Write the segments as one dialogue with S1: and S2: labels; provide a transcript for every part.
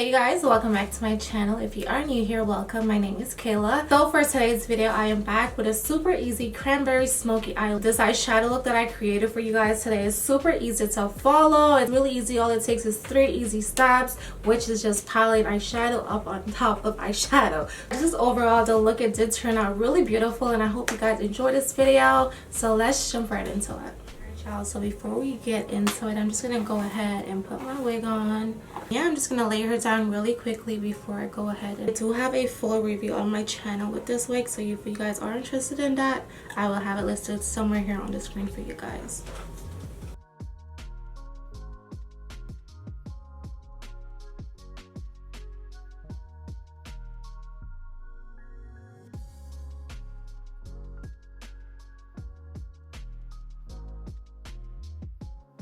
S1: Hey guys, welcome back to my channel. If you are new here, welcome. My name is Kayla. So for today's video, I am back with a super easy cranberry smoky eye. This eyeshadow look that I created for you guys today is super easy to follow. It's really easy. All it takes is 3 easy steps, which is just piling eyeshadow up on top of eyeshadow. Just overall, the look, it did turn out really beautiful, and I hope you guys enjoyed this video. So let's jump right into it. Y'all, so before we get into it, I'm just gonna go ahead and put my wig on. Yeah, I'm just gonna lay her down really quickly before I go ahead. I do have a full review on my channel with this wig, so if you guys are interested in that, I will have it listed somewhere here on the screen for you guys.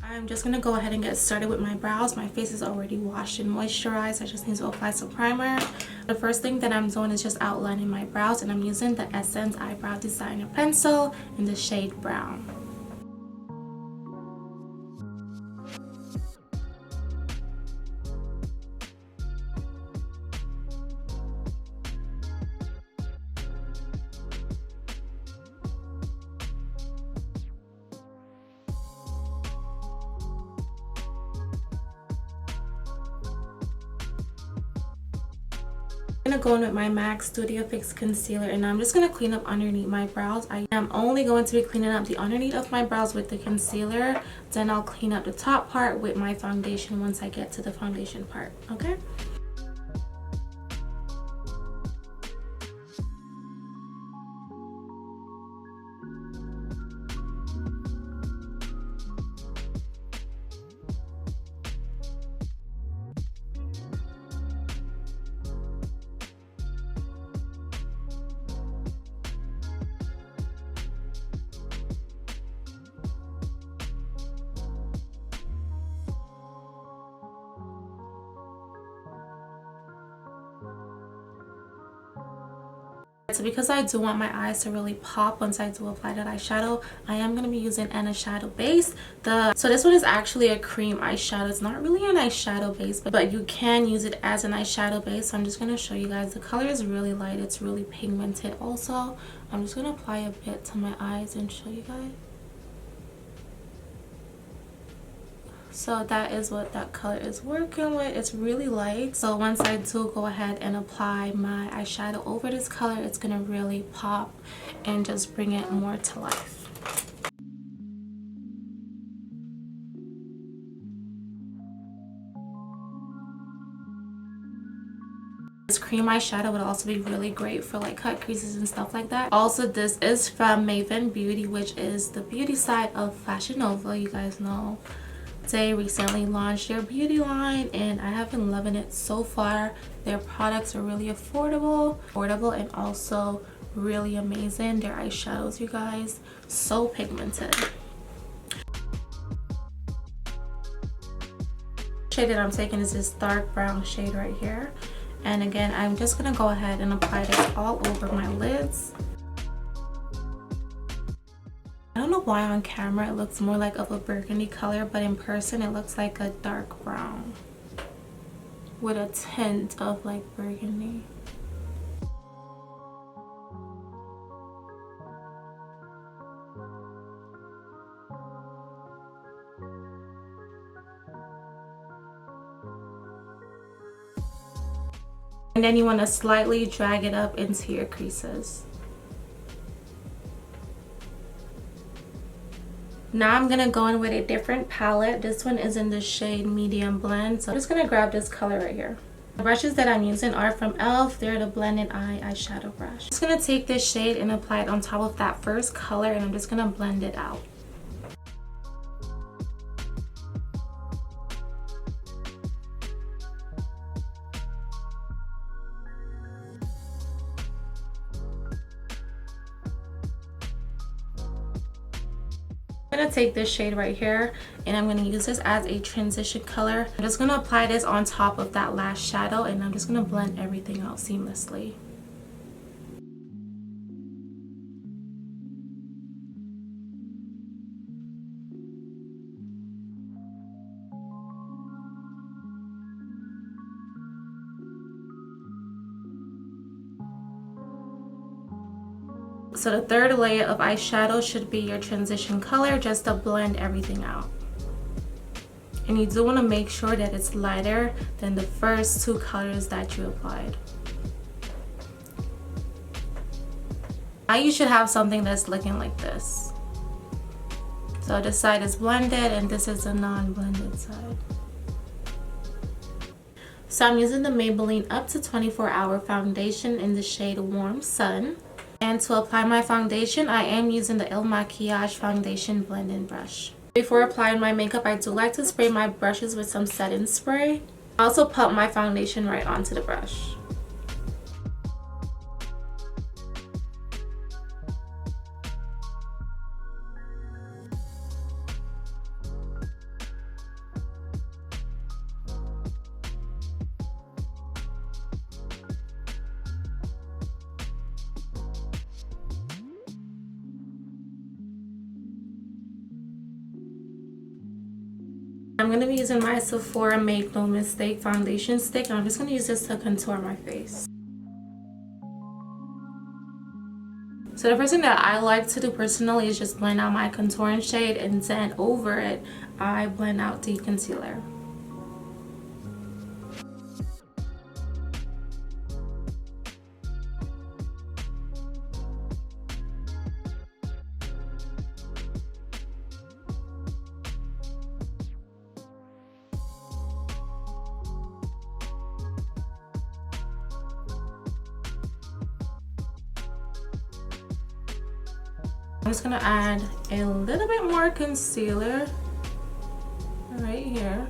S1: I'm just gonna go ahead and get started with my brows. My face is already washed and moisturized. I just need to apply some primer. The first thing that I'm doing is just outlining my brows, and I'm using the Essence Eyebrow Designer Pencil in the shade Brown. I'm gonna go in with my MAC Studio Fix concealer, and I'm just gonna clean up underneath my brows. I am only going to be cleaning up the underneath of my brows with the concealer. Then I'll clean up the top part with my foundation once I get to the foundation part. Okay. So because I do want my eyes to really pop once I do apply that eyeshadow, I am going to be using an eyeshadow base. So this one is actually a cream eyeshadow. It's not really an eyeshadow base, but you can use it as an eyeshadow base. So I'm just going to show you guys. The color is really light. It's really pigmented also. I'm just going to apply a bit to my eyes and show you guys. So that is what that color is working with. It's really light. So once I do go ahead and apply my eyeshadow over this color, it's going to really pop and just bring it more to life. This cream eyeshadow would also be really great for like cut creases and stuff like that. Also, this is from Maven Beauty, which is the beauty side of Fashion Nova. You guys know they recently launched their beauty line, and I have been loving it so far. Their products are really affordable and also really amazing. Their eyeshadows, you guys, so pigmented. The shade that I'm taking is this dark brown shade right here, and again, I'm just gonna go ahead and apply this all over my lids. I don't know why on camera it looks more like of a burgundy color, but in person it looks like a dark brown with a tint of like burgundy. And then you want to slightly drag it up into your creases. Now I'm gonna go in with a different palette. This one is in the shade Medium Blend. So I'm just gonna grab this color right here. The brushes that I'm using are from e.l.f. They're the Blended Eye eyeshadow brush. I'm just gonna take this shade and apply it on top of that first color, and I'm just gonna blend it out. I'm going to take this shade right here, and I'm going to use this as a transition color. I'm just going to apply this on top of that last shadow, and I'm just going to blend everything out seamlessly. So the third layer of eyeshadow should be your transition color, just to blend everything out. And you do want to make sure that it's lighter than the first two colors that you applied. Now you should have something that's looking like this. So this side is blended and this is a non-blended side. So I'm using the Maybelline Up to 24 Hour Foundation in the shade Warm Sun. And to apply my foundation, I am using the Il Makiage Foundation Blending Brush. Before applying my makeup, I do like to spray my brushes with some setting spray. I also put my foundation right onto the brush. I'm going to be using my Sephora Make No Mistake foundation stick, and I'm just going to use this to contour my face. So the first thing that I like to do personally is just blend out my contouring shade, and then over it I blend out the concealer. I'm just gonna add a little bit more concealer right here.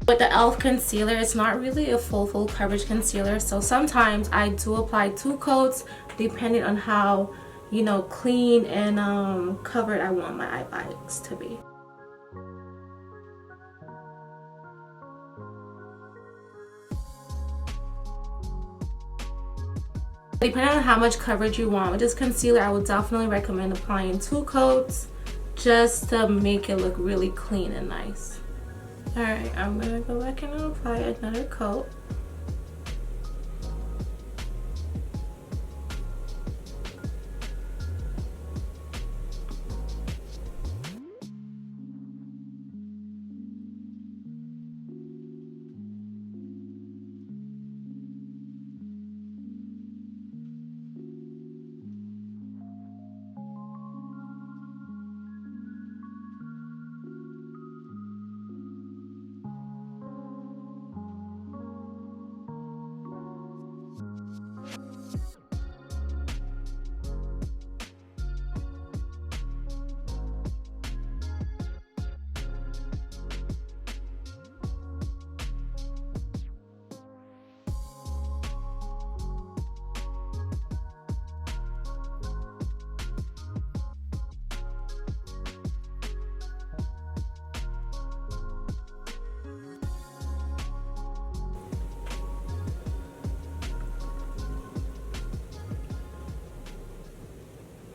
S1: With the e.l.f. concealer, it's not really a full coverage concealer, so sometimes I do apply 2 coats depending on how, you know, clean and covered I want my eye bags to be. Depending on how much coverage you want with this concealer, I would definitely recommend applying 2 coats just to make it look really clean and nice. Alright, I'm gonna go back and apply another coat.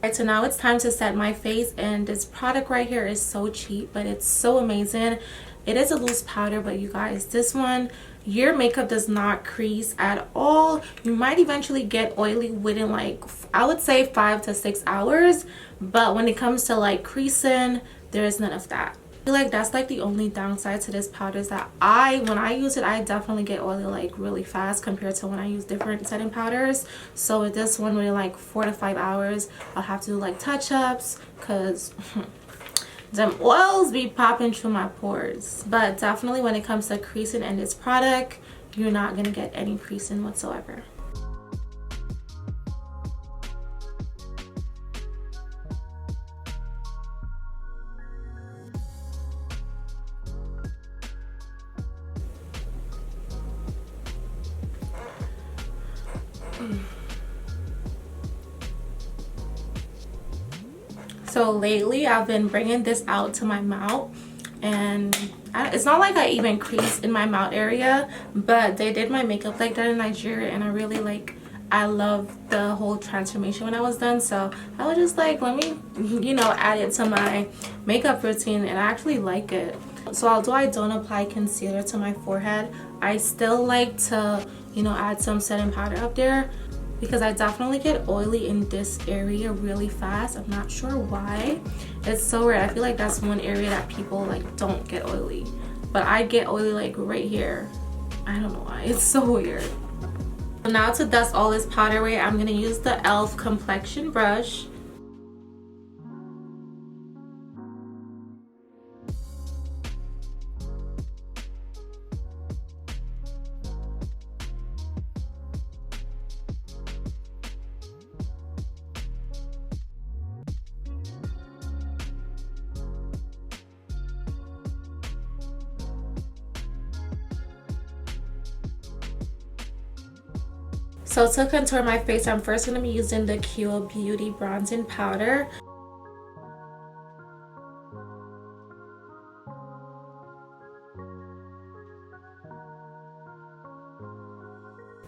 S1: Alright, so now it's time to set my face, and this product right here is so cheap, but it's so amazing. It is a loose powder, but you guys, this one, your makeup does not crease at all. You might eventually get oily within, like, I would say 5 to 6 hours, but when it comes to like creasing, there is none of that. I feel like that's like the only downside to this powder, is that when I use it, I definitely get oily like really fast compared to when I use different setting powders. So with this one, within like 4 to 5 hours, I'll have to do like touch-ups because them oils be popping through my pores. But definitely when it comes to creasing in this product, you're not gonna get any creasing whatsoever. So lately I've been bringing this out to my mouth, and it's not like I even crease in my mouth area, but they did my makeup like that in Nigeria, and I love the whole transformation when I was done. So I was just like, let me, you know, add it to my makeup routine, and I actually like it. So although I don't apply concealer to my forehead, I still like to, you know, add some setting powder up there, because I definitely get oily in this area really fast. I'm not sure why. It's so weird. I feel like that's one area that people like don't get oily, but I get oily like right here. I don't know why. It's so weird. Now to dust all this powder away, I'm gonna use the e.l.f. complexion brush. So to contour my face, I'm first going to be using the Quo Beauty Bronzing powder.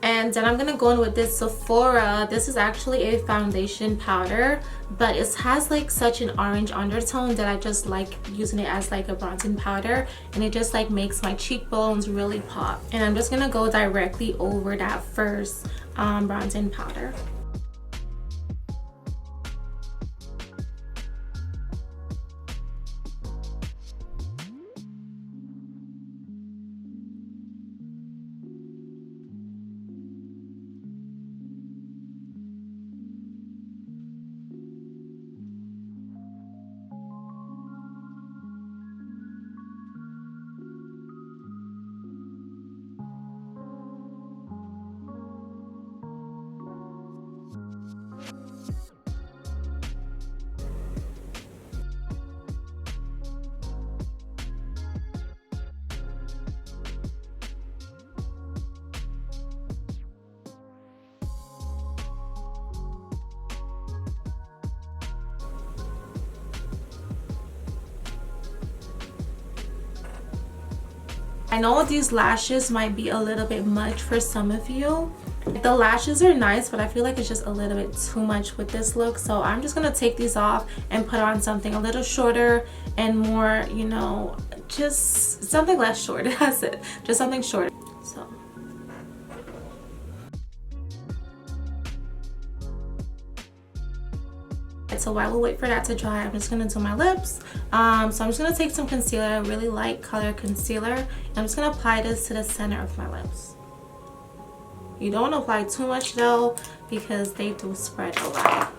S1: And then I'm going to go in with this Sephora. This is actually a foundation powder, but it has like such an orange undertone that I just like using it as like a bronzing powder, and it just like makes my cheekbones really pop. And I'm just going to go directly over that first bronzing powder. I know these lashes might be a little bit much for some of you. The lashes are nice, but I feel like it's just a little bit too much with this look. So I'm just gonna take these off and put on something a little shorter and more, you know, just something less short. That's it, just something shorter. So while we wait for that to dry, I'm just gonna do my lips. So I'm just gonna take some concealer, a really light color concealer, and I'm just gonna apply this to the center of my lips. You don't want to apply too much though, because they do spread a lot.